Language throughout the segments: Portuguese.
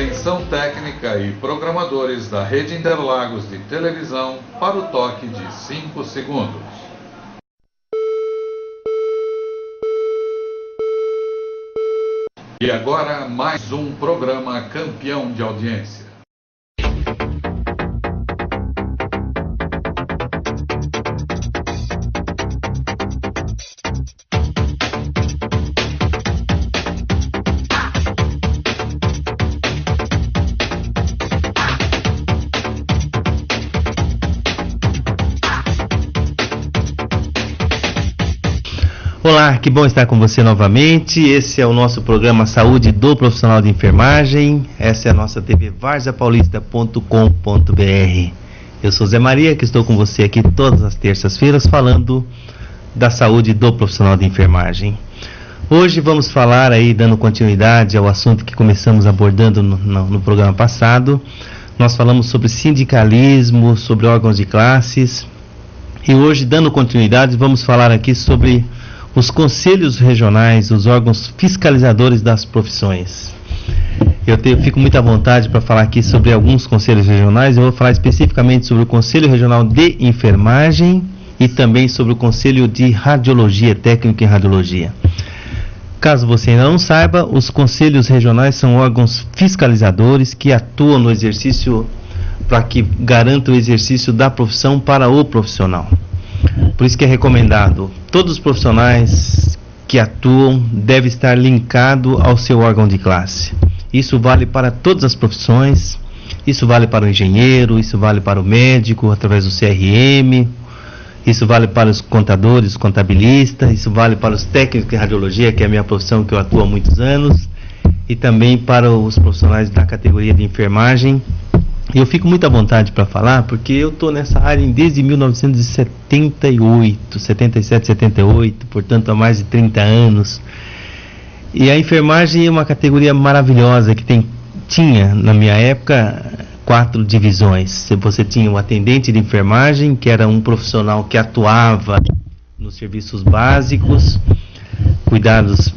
Atenção técnica e programadores da Rede Interlagos de televisão para o toque de 5 segundos. E agora mais um programa campeão de audiência. Olá, que bom estar com você novamente. Esse é o nosso programa Saúde do Profissional de Enfermagem. Essa é a nossa TV varzapaulista.com.br. Eu sou Zé Maria, que estou com você aqui todas as terças-feiras falando da saúde do profissional de enfermagem. Hoje vamos falar aí, dando continuidade ao assunto que começamos abordando no programa passado. Nós falamos sobre sindicalismo, sobre órgãos de classes. E hoje, dando continuidade, vamos falar aqui sobre os conselhos regionais, os órgãos fiscalizadores das profissões. Eu fico muito à vontade para falar aqui sobre alguns conselhos regionais. Eu vou falar especificamente sobre o Conselho Regional de Enfermagem e também sobre o Conselho de Radiologia, Técnico em Radiologia. Caso você ainda não saiba, os conselhos regionais são órgãos fiscalizadores que atuam no exercício, para que garantam o exercício da profissão para o profissional. Por isso que é recomendado, todos os profissionais que atuam devem estar linkados ao seu órgão de classe. Isso vale para todas as profissões, isso vale para o engenheiro, isso vale para o médico através do CRM, isso vale para os contadores, contabilistas, isso vale para os técnicos de radiologia, que é a minha profissão que eu atuo há muitos anos, e também para os profissionais da categoria de enfermagem. Eu fico muito à vontade para falar, porque eu estou nessa área desde 1978, 77, 78, portanto há mais de 30 anos. E a enfermagem é uma categoria maravilhosa que tinha, na minha época, 4 divisões. Você tinha o atendente de enfermagem, que era um profissional que atuava nos serviços básicos, cuidados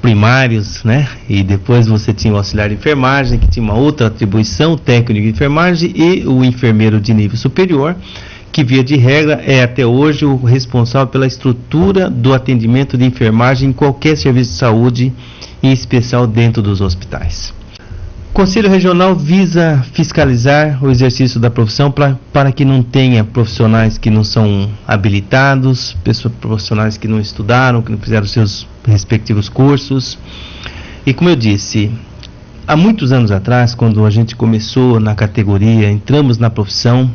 primários, né? E depois você tinha o auxiliar de enfermagem, que tinha uma outra atribuição, o técnico de enfermagem, e o enfermeiro de nível superior, que via de regra é até hoje o responsável pela estrutura do atendimento de enfermagem em qualquer serviço de saúde, em especial dentro dos hospitais. O Conselho Regional visa fiscalizar o exercício da profissão para que não tenha profissionais que não são habilitados, profissionais que não estudaram, que não fizeram seus respectivos cursos. E como eu disse, há muitos anos atrás, quando a gente começou na categoria, entramos na profissão,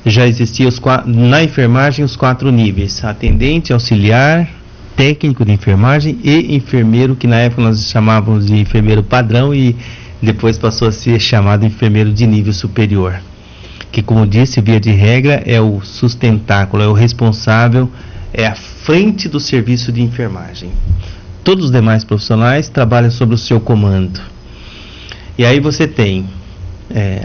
já existia na enfermagem os 4 níveis: atendente, auxiliar, técnico de enfermagem e enfermeiro, que na época nós chamávamos de enfermeiro padrão e depois passou a ser chamado enfermeiro de nível superior, que, como disse, via de regra é o sustentáculo, é o responsável, é a frente do serviço de enfermagem. Todos os demais profissionais trabalham sob o seu comando. E aí você tem,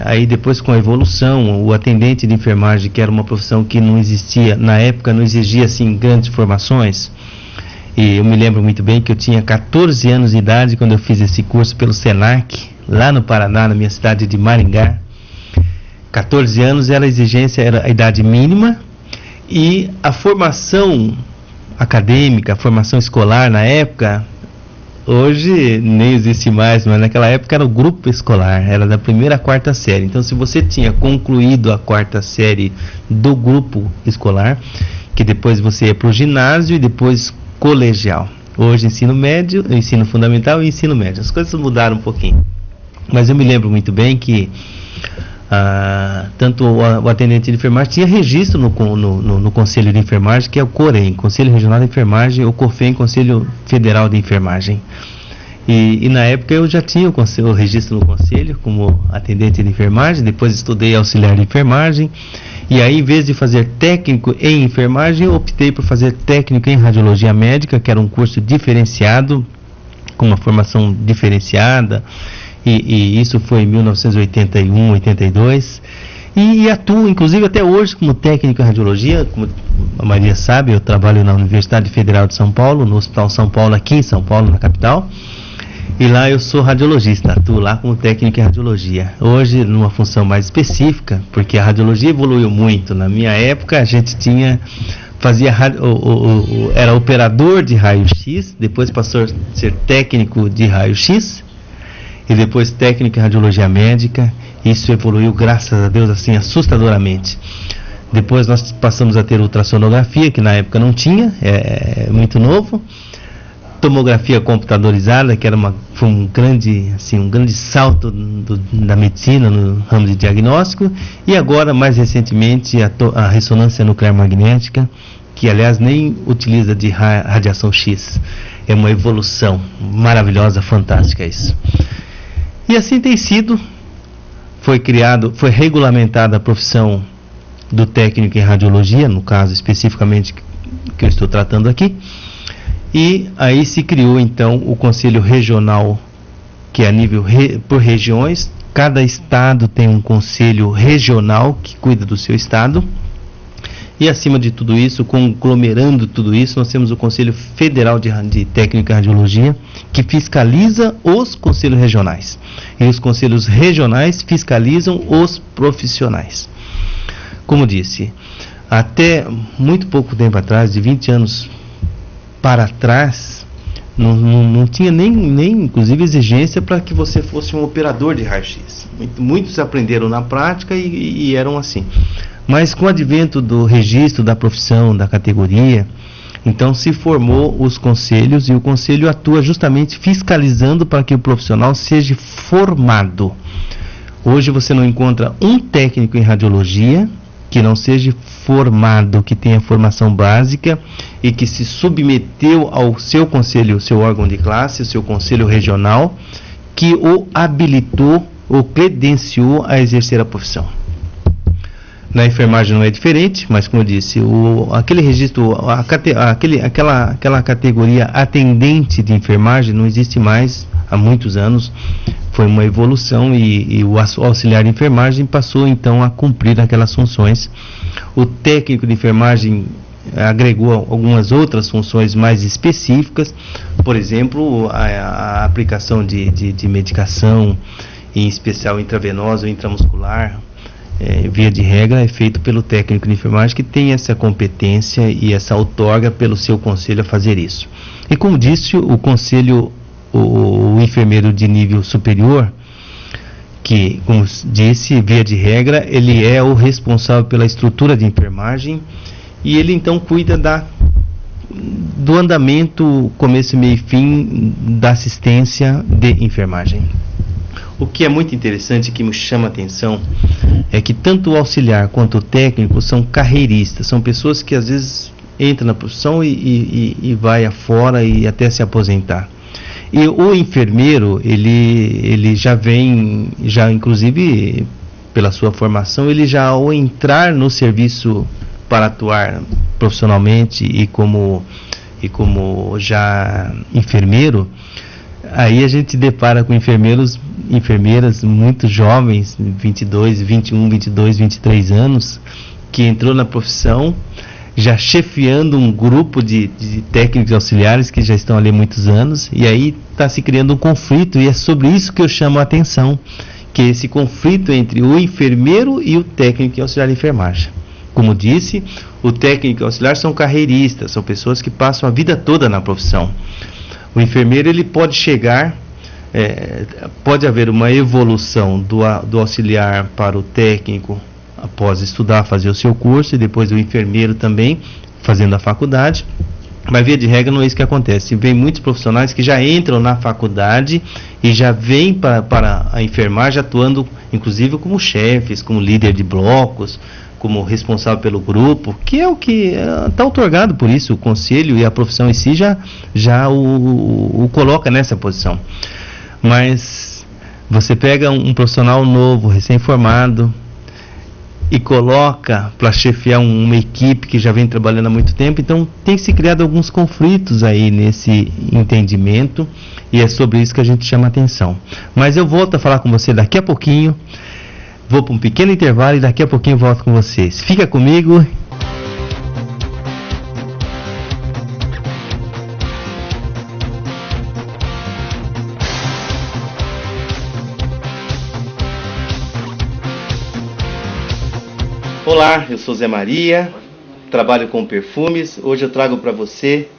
aí depois, com a evolução, o atendente de enfermagem, que era uma profissão que não existia, na época não exigia assim grandes formações. E eu me lembro muito bem que eu tinha 14 anos de idade quando eu fiz esse curso pelo SENAC, lá no Paraná, na minha cidade de Maringá. 14 anos era a exigência, era a idade mínima, e a formação acadêmica, a formação escolar na época, hoje nem existe mais, mas naquela época era o grupo escolar, era da 1ª à 4ª série. Então, se você tinha concluído a 4ª série do grupo escolar, que depois você ia para o ginásio e depois colegial. Hoje ensino médio, ensino fundamental e ensino médio. As coisas mudaram um pouquinho. Mas eu me lembro muito bem que tanto o atendente de enfermagem tinha registro no Conselho de Enfermagem, que é o COREM, Conselho Regional de Enfermagem, ou COFEM, Conselho Federal de Enfermagem. E na época eu já tinha o registro no Conselho como atendente de enfermagem, depois estudei auxiliar de enfermagem, e aí, em vez de fazer técnico em enfermagem, eu optei por fazer técnico em radiologia médica, que era um curso diferenciado, com uma formação diferenciada, e isso foi em 1981, 82, e atuo, inclusive, até hoje como técnico em radiologia. Como a Maria sabe, eu trabalho na Universidade Federal de São Paulo, no Hospital São Paulo, aqui em São Paulo, na capital, E lá eu sou radiologista, atuo lá como técnico em radiologia. Hoje numa função mais específica, porque a radiologia evoluiu muito. Na minha época a gente era operador de raio-x, depois passou a ser técnico de raio-x e depois técnico em radiologia médica. Isso evoluiu, graças a Deus, assim, assustadoramente. Depois nós passamos a ter ultrassonografia, que na época não tinha, é muito novo. Tomografia computadorizada, que foi um grande salto da medicina no ramo de diagnóstico, e agora, mais recentemente, a ressonância nuclear magnética, que aliás nem utiliza de radiação X. É uma evolução maravilhosa, fantástica isso. E assim tem sido, foi regulamentada a profissão do técnico em radiologia, no caso especificamente que eu estou tratando aqui. E aí se criou então o Conselho Regional, que é a nível por regiões. Cada estado tem um conselho regional que cuida do seu estado. E acima de tudo isso, conglomerando tudo isso, nós temos o Conselho Federal de Técnica em Radiologia, que fiscaliza os conselhos regionais. E os conselhos regionais fiscalizam os profissionais. Como disse, até muito pouco tempo atrás, de 20 anos para trás, não tinha nem inclusive exigência para que você fosse um operador de raio-x. Muitos aprenderam na prática e eram assim. Mas com o advento do registro da profissão, da categoria, então se formou os conselhos, e o conselho atua justamente fiscalizando para que o profissional seja formado. Hoje você não encontra um técnico em radiologia que não seja formado, que tenha formação básica e que se submeteu ao seu conselho, seu órgão de classe, o seu conselho regional, que o habilitou ou credenciou a exercer a profissão. Na enfermagem não é diferente, mas como eu disse, aquele registro, aquela categoria atendente de enfermagem não existe mais há muitos anos. Foi uma evolução e o auxiliar de enfermagem passou então a cumprir aquelas funções. O técnico de enfermagem agregou algumas outras funções mais específicas, por exemplo, a aplicação de medicação, em especial intravenosa ou intramuscular, via de regra é feito pelo técnico de enfermagem, que tem essa competência e essa outorga pelo seu conselho a fazer isso. E como disse, o conselho, o enfermeiro de nível superior, que, como disse, via de regra, ele é o responsável pela estrutura de enfermagem, e ele então cuida do andamento, começo, meio e fim da assistência de enfermagem. O que é muito interessante, que me chama a atenção, é que tanto o auxiliar quanto o técnico são carreiristas, são pessoas que às vezes entram na profissão e vai afora e até se aposentar. E o enfermeiro, ele já vem, inclusive pela sua formação, ele já ao entrar no serviço para atuar profissionalmente e como já enfermeiro, aí a gente depara com enfermeiras muito jovens, 22, 21, 22, 23 anos, que entrou na profissão já chefiando um grupo de técnicos auxiliares que já estão ali há muitos anos, e aí está se criando um conflito, e é sobre isso que eu chamo a atenção, que é esse conflito entre o enfermeiro e o técnico auxiliar de enfermagem. Como disse, o técnico auxiliar são carreiristas, são pessoas que passam a vida toda na profissão. O enfermeiro, ele pode chegar, pode haver uma evolução do auxiliar para o técnico após estudar, fazer o seu curso, e depois o enfermeiro também fazendo a faculdade, mas via de regra não é isso que acontece. Vem muitos profissionais que já entram na faculdade e já vêm para a enfermagem atuando inclusive como chefes, como líder de blocos, como responsável pelo grupo, que é o que está outorgado por isso. O conselho e a profissão em si já o coloca nessa posição. Mas você pega um profissional novo, recém-formado, e coloca para chefiar uma equipe que já vem trabalhando há muito tempo, então tem se criado alguns conflitos aí nesse entendimento, e é sobre isso que a gente chama atenção. Mas eu volto a falar com você daqui a pouquinho, vou para um pequeno intervalo e daqui a pouquinho eu volto com vocês. Fica comigo. Olá, eu sou Zé Maria, trabalho com perfumes. Hoje eu trago para você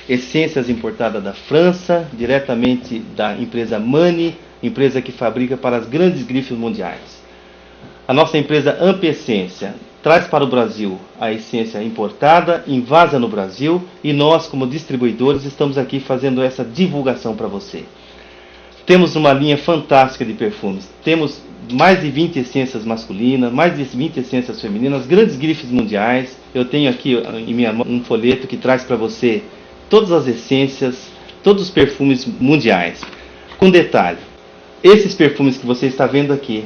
essências importadas da França, diretamente da empresa Mani, empresa que fabrica para as grandes grifes mundiais. A nossa empresa Ampessência traz para o Brasil a essência importada, invasa no Brasil, e nós, como distribuidores, estamos aqui fazendo essa divulgação para você. Temos uma linha fantástica de perfumes. Temos mais de 20 essências masculinas, mais de 20 essências femininas, grandes grifes mundiais. Eu tenho aqui em minha mão um folheto que traz para você todas as essências, todos os perfumes mundiais. Com detalhe, esses perfumes que você está vendo aqui,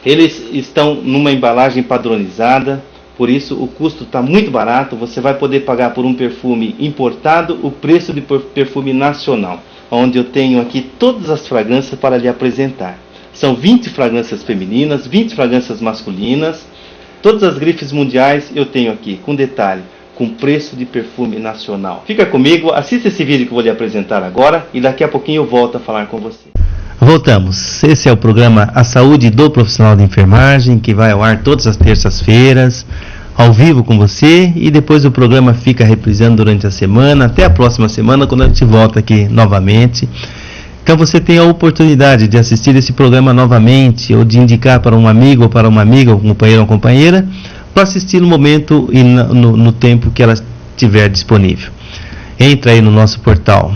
eles estão numa embalagem padronizada, por isso o custo está muito barato. Você vai poder pagar por um perfume importado o preço de perfume nacional, onde eu tenho aqui todas as fragrâncias para lhe apresentar. São 20 fragrâncias femininas, 20 fragrâncias masculinas, todas as grifes mundiais eu tenho aqui, com detalhe, com preço de perfume nacional. Fica comigo, assista esse vídeo que eu vou lhe apresentar agora e daqui a pouquinho eu volto a falar com você. Voltamos. Esse é o programa A Saúde do Profissional de Enfermagem, que vai ao ar todas as terças-feiras, ao vivo com você, e depois o programa fica reprisando durante a semana, até a próxima semana, quando a gente volta aqui novamente. Então você tem a oportunidade de assistir esse programa novamente, ou de indicar para um amigo, ou para uma amiga, ou um companheiro ou companheira, para assistir no momento e no tempo que ela estiver disponível. Entra aí no nosso portal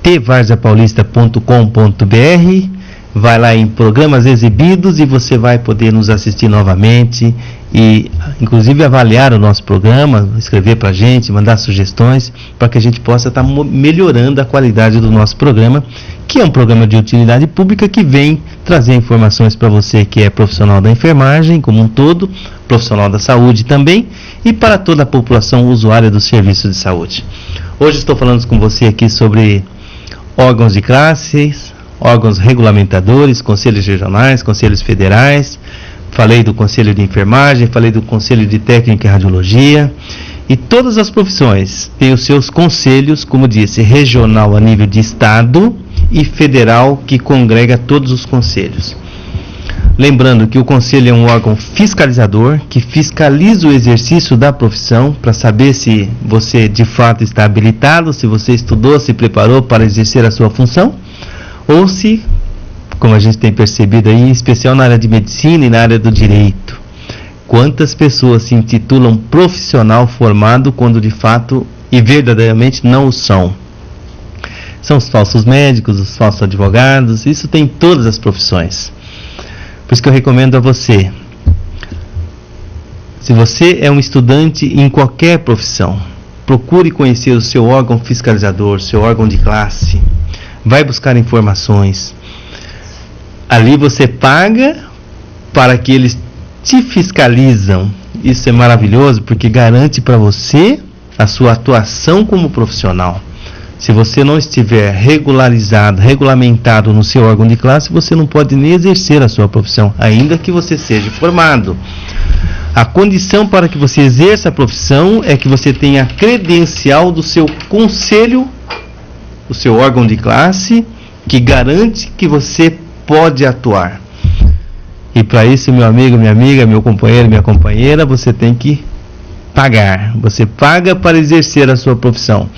tvarzapaulista.com.br, vai lá em programas exibidos e você vai poder nos assistir novamente e inclusive avaliar o nosso programa, escrever para a gente, mandar sugestões para que a gente possa estar melhorando a qualidade do nosso programa, que é um programa de utilidade pública que vem trazer informações para você que é profissional da enfermagem como um todo, profissional da saúde também, e para toda a população usuária dos serviços de saúde. Hoje estou falando com você aqui sobre órgãos de classes, órgãos regulamentadores, conselhos regionais, conselhos federais. Falei do Conselho de Enfermagem, falei do Conselho de Técnica e Radiologia. E todas as profissões têm os seus conselhos, como disse, regional a nível de estado e federal, que congrega todos os conselhos. Lembrando que o conselho é um órgão fiscalizador, que fiscaliza o exercício da profissão, para saber se você de fato está habilitado, se você estudou, se preparou para exercer a sua função, ou se, como a gente tem percebido aí, em especial na área de medicina e na área do direito, quantas pessoas se intitulam profissional formado quando de fato e verdadeiramente não o são. São os falsos médicos, os falsos advogados, isso tem em todas as profissões. Por isso que eu recomendo a você, se você é um estudante em qualquer profissão, procure conhecer o seu órgão fiscalizador, seu órgão de classe, vai buscar informações. Ali você paga para que eles te fiscalizam. Isso é maravilhoso porque garante para você a sua atuação como profissional. Se você não estiver regularizado, regulamentado no seu órgão de classe, você não pode nem exercer a sua profissão, ainda que você seja formado. A condição para que você exerça a profissão é que você tenha a credencial do seu conselho, o seu órgão de classe, que garante que você pode atuar. E para isso, meu amigo, minha amiga, meu companheiro, minha companheira, você tem que pagar. Você paga para exercer a sua profissão.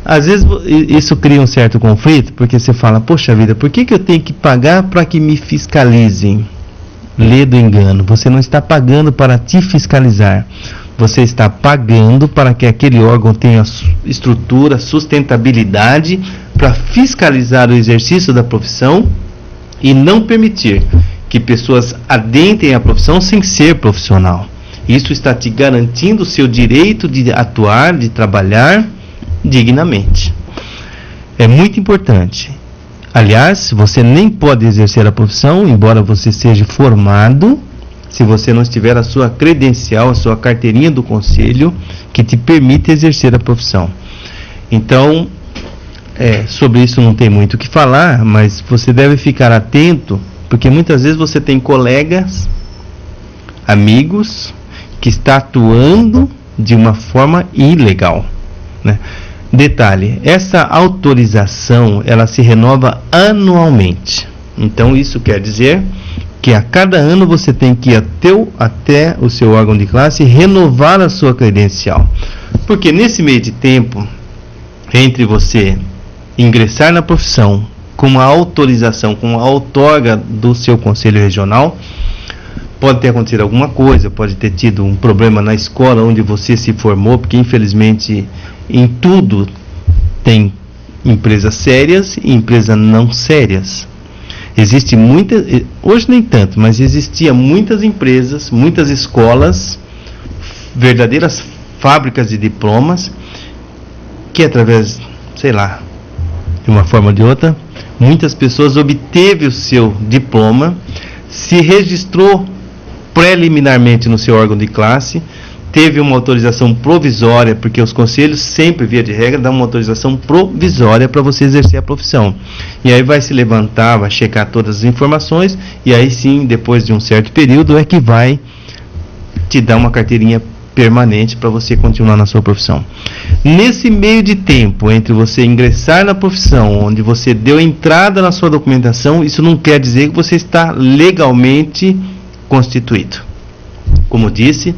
Às vezes isso cria um certo conflito, porque você fala, poxa vida, por que eu tenho que pagar para que me fiscalizem? Lê do engano, você não está pagando para te fiscalizar, você está pagando para que aquele órgão tenha estrutura, sustentabilidade para fiscalizar o exercício da profissão e não permitir que pessoas adentrem a profissão sem ser profissional. Isso está te garantindo o seu direito de atuar, de trabalhar dignamente. É muito importante. Aliás, você nem pode exercer a profissão, embora você seja formado, se você não tiver a sua credencial, a sua carteirinha do conselho, que te permite exercer a profissão. Então, sobre isso não tem muito o que falar, mas você deve ficar atento, porque muitas vezes você tem colegas, amigos, que está atuando de uma forma ilegal, né? Detalhe, essa autorização ela se renova anualmente. Então isso quer dizer que a cada ano você tem que ir até o seu órgão de classe e renovar a sua credencial. Porque nesse meio de tempo, entre você ingressar na profissão com a autorização, com a outorga do seu conselho regional, pode ter acontecido alguma coisa, pode ter tido um problema na escola onde você se formou, porque infelizmente em tudo tem empresas sérias e empresas não sérias. Existe muitas, hoje nem tanto, mas existia muitas empresas, muitas escolas, verdadeiras fábricas de diplomas, que através, sei lá, de uma forma ou de outra, muitas pessoas obteve o seu diploma, se registrou preliminarmente no seu órgão de classe, teve uma autorização provisória, porque os conselhos sempre, via de regra, dão uma autorização provisória para você exercer a profissão. E aí vai se levantar, vai checar todas as informações, e aí sim, depois de um certo período, é que vai te dar uma carteirinha permanente para você continuar na sua profissão. Nesse meio de tempo, entre você ingressar na profissão, onde você deu entrada na sua documentação, isso não quer dizer que você está legalmente constituído. Como disse,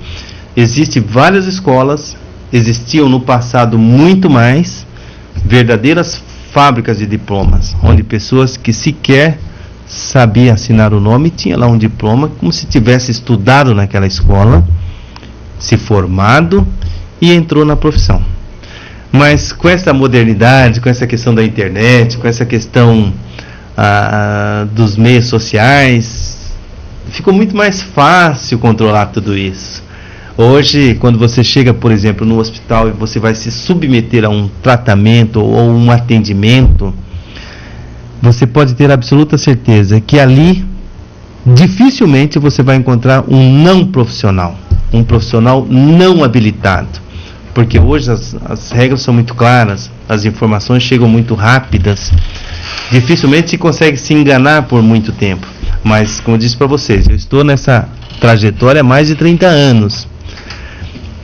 existem várias escolas, existiam no passado muito mais, verdadeiras fábricas de diplomas, onde pessoas que sequer sabiam assinar o nome, tinha lá um diploma, como se tivesse estudado naquela escola, se formado e entrou na profissão. Mas com essa modernidade, com essa questão da internet, com essa questão dos meios sociais, ficou muito mais fácil controlar tudo isso. Hoje, quando você chega, por exemplo, no hospital e você vai se submeter a um tratamento ou um atendimento, você pode ter absoluta certeza que ali dificilmente você vai encontrar um não profissional, um profissional não habilitado, porque hoje as regras são muito claras, as informações chegam muito rápidas, dificilmente se consegue se enganar por muito tempo. Mas, como eu disse para vocês, eu estou nessa trajetória há mais de 30 anos.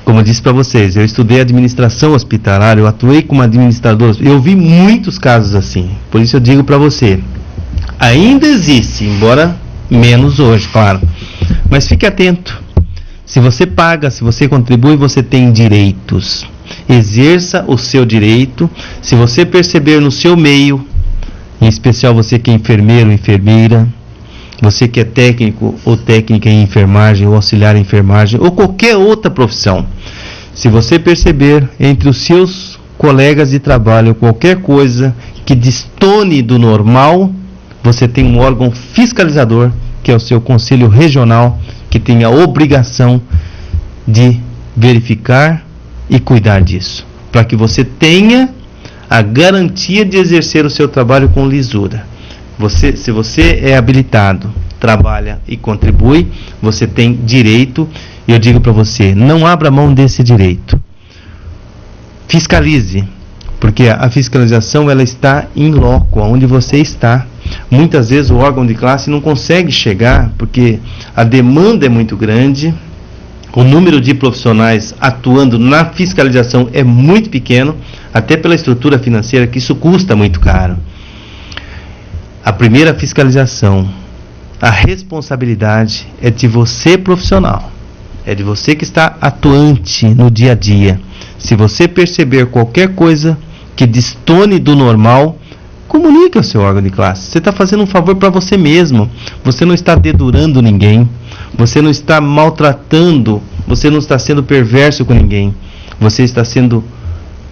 Como eu disse para vocês, eu estudei administração hospitalar, eu atuei como administrador, eu vi muitos casos assim. Por isso eu digo para você, ainda existe, embora menos hoje, claro, mas fique atento. Se você paga, se você contribui, você tem direitos. Exerça o seu direito. Se você perceber no seu meio, em especial você que é enfermeiro ou enfermeira, você que é técnico ou técnica em enfermagem ou auxiliar em enfermagem ou qualquer outra profissão, se você perceber entre os seus colegas de trabalho qualquer coisa que destone do normal, você tem um órgão fiscalizador, que é o seu conselho regional, que tem a obrigação de verificar e cuidar disso, para que você tenha a garantia de exercer o seu trabalho com lisura. Se você é habilitado, trabalha e contribui, você tem direito, e eu digo para você, não abra mão desse direito. Fiscalize, porque a fiscalização ela está em loco, onde você está. Muitas vezes o órgão de classe não consegue chegar, porque a demanda é muito grande, o número de profissionais atuando na fiscalização é muito pequeno, até pela estrutura financeira, que isso custa muito caro. A primeira fiscalização, a responsabilidade é de você profissional, é de você que está atuante no dia a dia. Se você perceber qualquer coisa que destone do normal, comunique ao seu órgão de classe. Você está fazendo um favor para você mesmo. Você não está dedurando ninguém. Você não está maltratando. Você não está sendo perverso com ninguém. Você está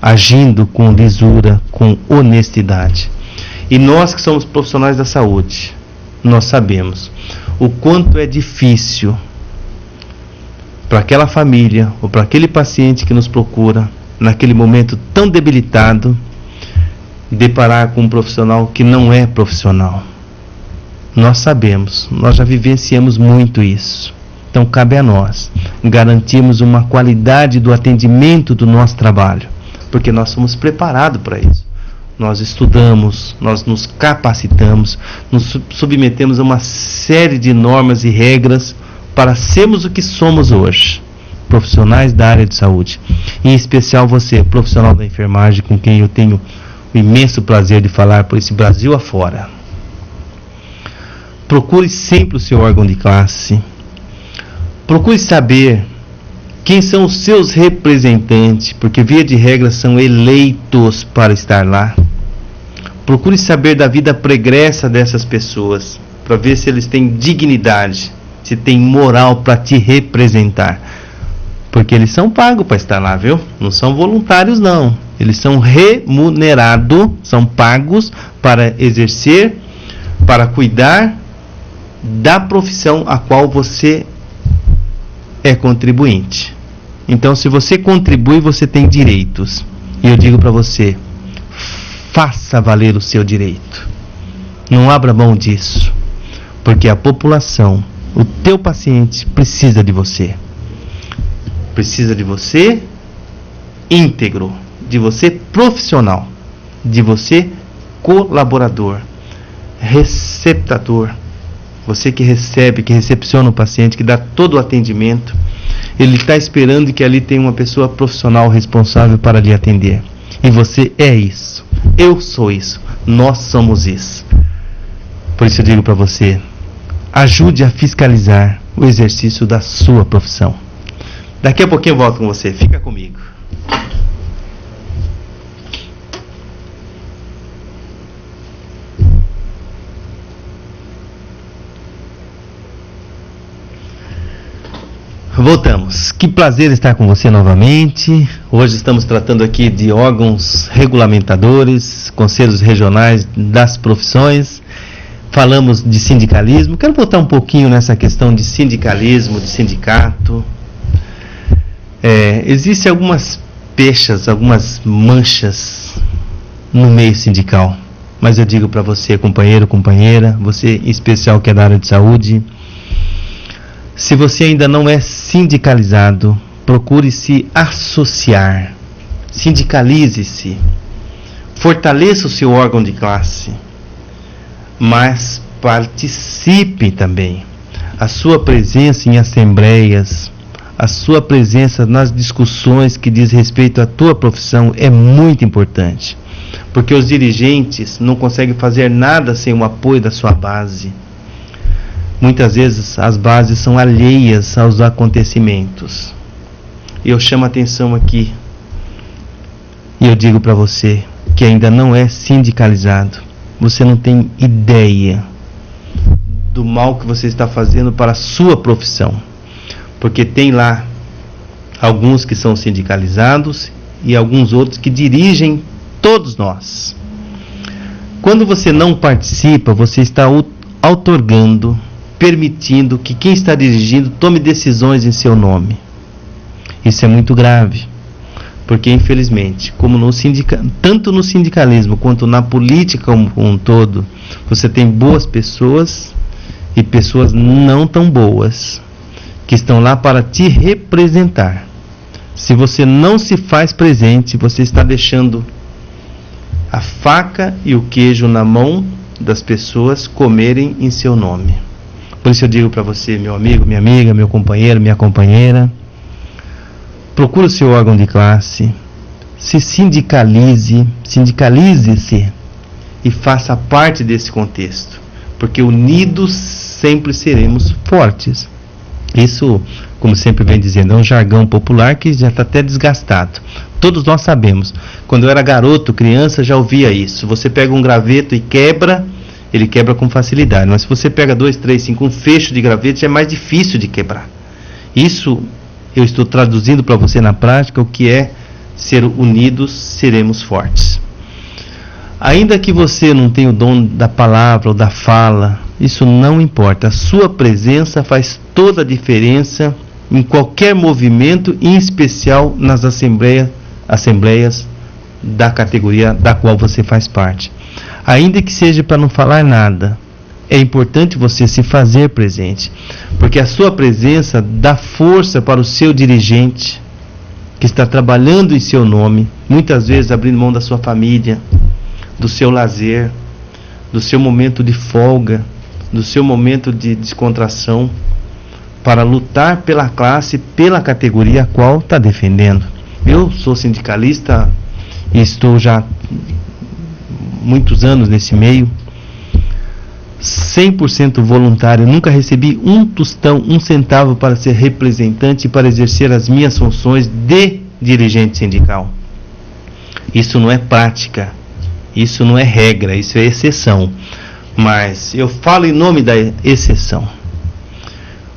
agindo com lisura, com honestidade. E nós que somos profissionais da saúde, nós sabemos o quanto é difícil para aquela família ou para aquele paciente que nos procura, naquele momento tão debilitado, deparar com um profissional que não é profissional. Nós sabemos, nós já vivenciamos muito isso. Então cabe a nós garantirmos uma qualidade do atendimento do nosso trabalho, porque nós somos preparados para isso. Nós estudamos, nós nos capacitamos, nos submetemos a uma série de normas e regras para sermos o que somos hoje, profissionais da área de saúde. Em especial você, profissional da enfermagem, com quem eu tenho o imenso prazer de falar por esse Brasil afora. procure sempre o seu órgão de classe. Procure saber quem são os seus representantes, porque via de regra são eleitos para estar lá. Procure saber da vida pregressa dessas pessoas, para ver se eles têm dignidade, se têm moral para te representar. Porque eles são pagos para estar lá, viu? Não são voluntários, não. Eles são remunerados, são pagos para exercer, para cuidar da profissão a qual você é contribuinte. Então, se você contribui, você tem direitos. E eu digo para você, faça valer o seu direito. Não abra mão disso, porque a população, o teu paciente, precisa de você. Precisa de você íntegro, de você profissional, de você colaborador, receptador. Você que recebe, que recepciona o paciente, que dá todo o atendimento. Ele está esperando que ali tenha uma pessoa profissional responsável para lhe atender. E você é isso. Eu sou isso. Nós somos isso. Por isso eu digo para você, ajude a fiscalizar o exercício da sua profissão. Daqui a pouquinho eu volto com você. Fica comigo. Voltamos. Que prazer estar com você novamente. Hoje estamos tratando aqui de órgãos regulamentadores, conselhos regionais das profissões. Falamos de sindicalismo. Quero voltar um pouquinho nessa questão de sindicalismo, de sindicato. Existem algumas pechas, algumas manchas no meio sindical. Mas eu digo para você, companheiro, companheira, você em especial que é da área de saúde, se você ainda não é sindicalizado, procure se associar, sindicalize-se, fortaleça o seu órgão de classe, mas participe também. A sua presença em assembleias, a sua presença nas discussões que diz respeito à tua profissão é muito importante, porque os dirigentes não conseguem fazer nada sem o apoio da sua base. Muitas vezes as bases são alheias aos acontecimentos. Eu chamo a atenção aqui e eu digo para você que ainda não é sindicalizado. Você não tem ideia do mal que você está fazendo para a sua profissão. Porque tem lá alguns que são sindicalizados e alguns outros que dirigem todos nós. Quando você não participa, você está outorgando, permitindo que quem está dirigindo tome decisões em seu nome. Isso é muito grave, porque infelizmente, como tanto no sindicalismo quanto na política como um todo, você tem boas pessoas e pessoas não tão boas, que estão lá para te representar. Se você não se faz presente, você está deixando a faca e o queijo na mão das pessoas comerem em seu nome. Por isso eu digo para você, meu amigo, minha amiga, meu companheiro, minha companheira, procure o seu órgão de classe, se sindicalize, sindicalize-se e faça parte desse contexto, porque unidos sempre seremos fortes. Isso, como sempre vem dizendo, é um jargão popular que já está até desgastado. Todos nós sabemos. Quando eu era garoto, criança, já ouvia isso. Você pega um graveto e quebra, ele quebra com facilidade. Mas se você pega 2, 3, 5, um fecho de graveto, é mais difícil de quebrar. Isso eu estou traduzindo para você na prática o que é ser unidos, seremos fortes. Ainda que você não tenha o dom da palavra ou da fala, isso não importa. A sua presença faz toda a diferença em qualquer movimento, em especial nas assembleias da categoria da qual você faz parte. Ainda que seja para não falar nada, é importante você se fazer presente, porque a sua presença dá força para o seu dirigente, que está trabalhando em seu nome, muitas vezes abrindo mão da sua família, do seu lazer, do seu momento de folga, do seu momento de descontração, para lutar pela classe, pela categoria a qual está defendendo. Eu sou sindicalista e estou já muitos anos nesse meio, 100% voluntário, nunca recebi um tostão, um centavo para ser representante e para exercer as minhas funções de dirigente sindical. Isso não é prática, isso não é regra, isso é exceção. Mas eu falo em nome da exceção.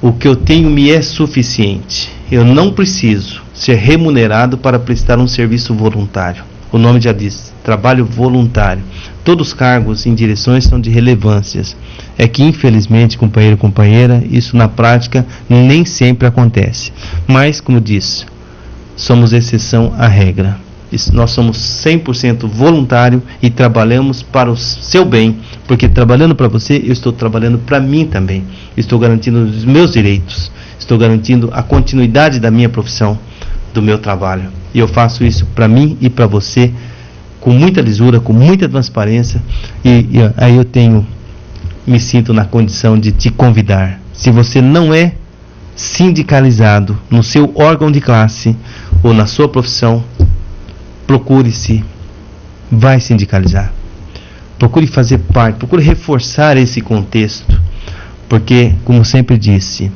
O que eu tenho me é suficiente. Eu não preciso ser remunerado para prestar um serviço voluntário. O nome já diz, trabalho voluntário. Todos os cargos em direções são de relevâncias. É que infelizmente, companheiro e companheira, isso na prática nem sempre acontece. Mas, como disse, somos exceção à regra. Nós somos 100% voluntário e trabalhamos para o seu bem, porque trabalhando para você, eu estou trabalhando para mim também. Estou garantindo os meus direitos, estou garantindo a continuidade da minha profissão, do meu trabalho. E eu faço isso para mim e para você, com muita lisura, com muita transparência, e aí eu me sinto na condição de te convidar. Se você não é sindicalizado no seu órgão de classe ou na sua profissão, procure-se, vai sindicalizar. Procure fazer parte, procure reforçar esse contexto, porque, como sempre disse,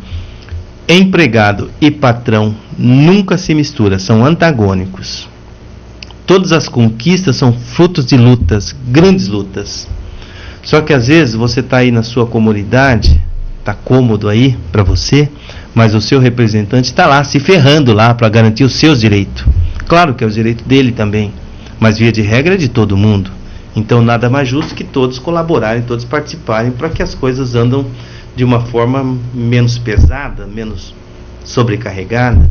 empregado e patrão nunca se misturam, são antagônicos. Todas as conquistas são frutos de lutas, grandes lutas. Só que às vezes você está aí na sua comunidade, está cômodo aí para você, mas o seu representante está lá se ferrando lá para garantir os seus direitos. Claro que é o direito dele também, mas via de regra é de todo mundo. Então nada mais justo que todos colaborarem, todos participarem para que as coisas andam de uma forma menos pesada, menos sobrecarregada.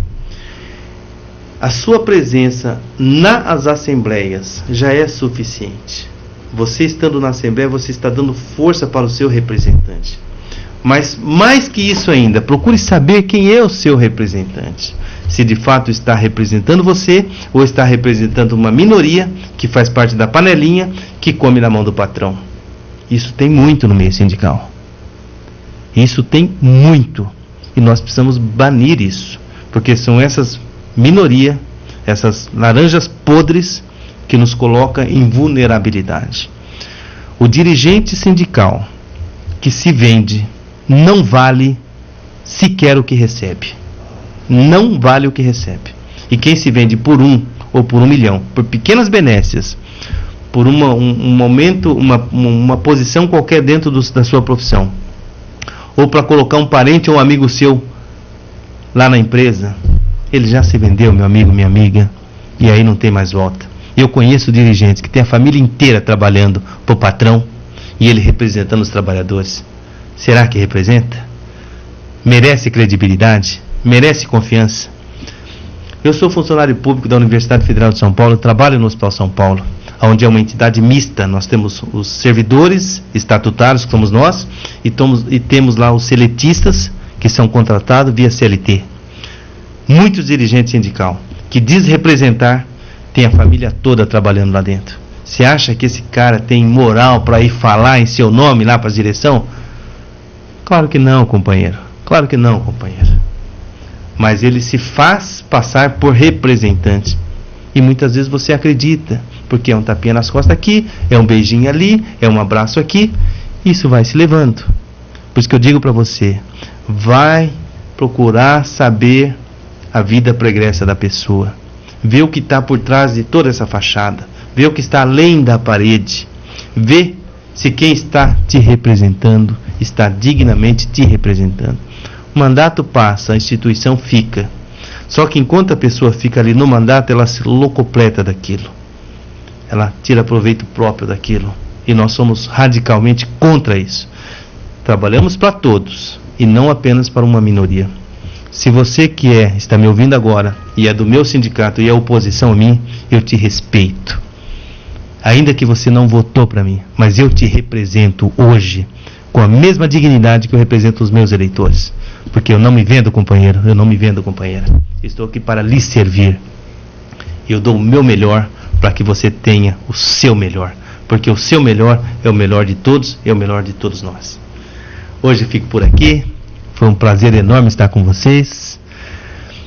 A sua presença nas assembleias já é suficiente. Você estando na assembleia, você está dando força para o seu representante. Mas mais que isso ainda, procure saber quem é o seu representante. Se de fato está representando você ou está representando uma minoria que faz parte da panelinha que come na mão do patrão. Isso tem muito no meio sindical. Isso tem muito. E nós precisamos banir isso. Porque são essas minorias, essas laranjas podres que nos colocam em vulnerabilidade. O dirigente sindical que se vende não vale sequer o que recebe. Não vale o que recebe. E quem se vende por 1 ou por 1 milhão, por pequenas benécias, por um momento, uma posição qualquer dentro da sua profissão, ou para colocar um parente ou um amigo seu lá na empresa, ele já se vendeu, meu amigo, minha amiga, e aí não tem mais volta. Eu conheço dirigentes que têm a família inteira trabalhando para o patrão e ele representando os trabalhadores. Será que representa? Merece credibilidade? Merece confiança? Eu sou funcionário público da Universidade Federal de São Paulo, trabalho no Hospital São Paulo, onde é uma entidade mista. Nós temos os servidores estatutários, que somos nós, e temos lá os seletistas, que são contratados via CLT. Muitos dirigentes sindicais que diz representar, tem a família toda trabalhando lá dentro. Você acha que esse cara tem moral para ir falar em seu nome lá para a direção? Claro que não, companheiro. Claro que não, companheiro. Mas ele se faz passar por representante. E muitas vezes você acredita, porque é um tapinha nas costas aqui, é um beijinho ali, é um abraço aqui, isso vai se levando. Por isso que eu digo para você, vai procurar saber a vida pregressa da pessoa, ver o que está por trás de toda essa fachada, ver o que está além da parede, ver se quem está te representando está dignamente te representando. O mandato passa, a instituição fica. Só que enquanto a pessoa fica ali no mandato, ela se locopleta daquilo. Ela tira proveito próprio daquilo. E nós somos radicalmente contra isso. Trabalhamos para todos e não apenas para uma minoria. Se você que está me ouvindo agora e é do meu sindicato e é oposição a mim, eu te respeito. Ainda que você não votou para mim, mas eu te represento hoje com a mesma dignidade que eu represento os meus eleitores. Porque eu não me vendo, companheiro, eu não me vendo, companheira. Estou aqui para lhe servir. Eu dou o meu melhor para que você tenha o seu melhor. Porque o seu melhor é o melhor de todos, é o melhor de todos nós. Hoje eu fico por aqui. Foi um prazer enorme estar com vocês.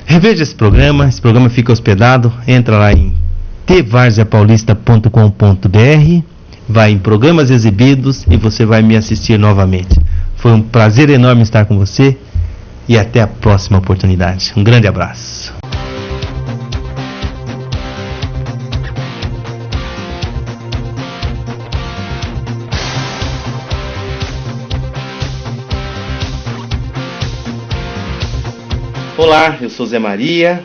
Reveja esse programa fica hospedado. Entra lá em tvarziapaulista.com.br. vai em programas exibidos e você vai me assistir novamente. Foi um prazer enorme estar com você e até a próxima oportunidade. Um grande abraço. Olá, eu sou Zé Maria,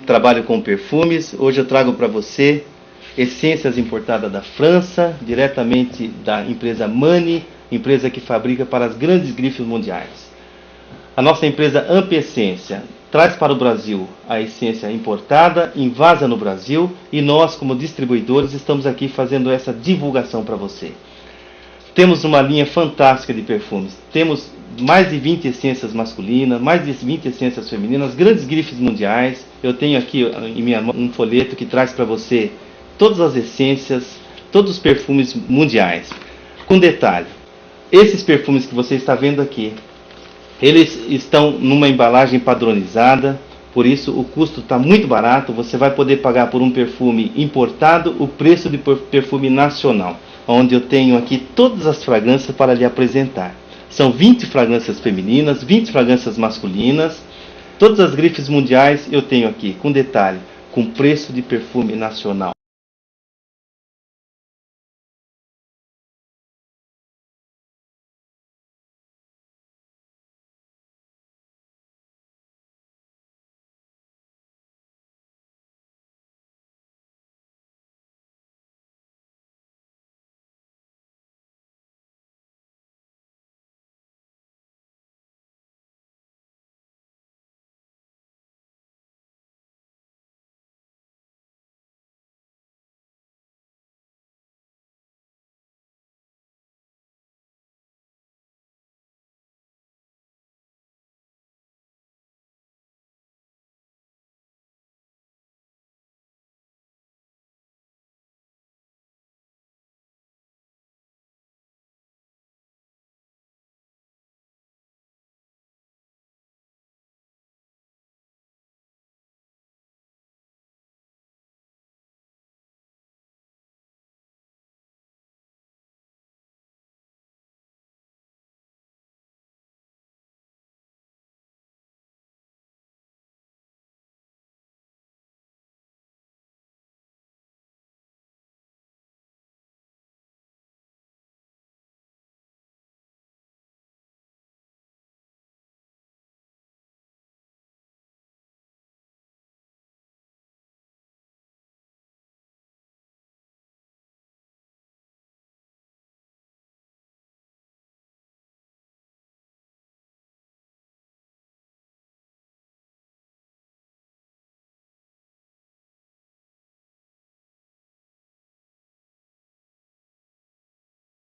trabalho com perfumes. Hoje eu trago para você essências importadas da França, diretamente da empresa Mani, empresa que fabrica para as grandes grifes mundiais. A nossa empresa Amp-Essência traz para o Brasil a essência importada, invasa no Brasil, e nós, como distribuidores, estamos aqui fazendo essa divulgação para você. Temos uma linha fantástica de perfumes. Temos mais de 20 essências masculinas, mais de 20 essências femininas, grandes grifes mundiais. Eu tenho aqui em minha mão um folheto que traz para você todas as essências, todos os perfumes mundiais. Com detalhe, esses perfumes que você está vendo aqui, eles estão numa embalagem padronizada, por isso o custo está muito barato. Você vai poder pagar por um perfume importado o preço de perfume nacional, onde eu tenho aqui todas as fragrâncias para lhe apresentar. São 20 fragrâncias femininas, 20 fragrâncias masculinas, todas as grifes mundiais eu tenho aqui, com detalhe, com preço de perfume nacional.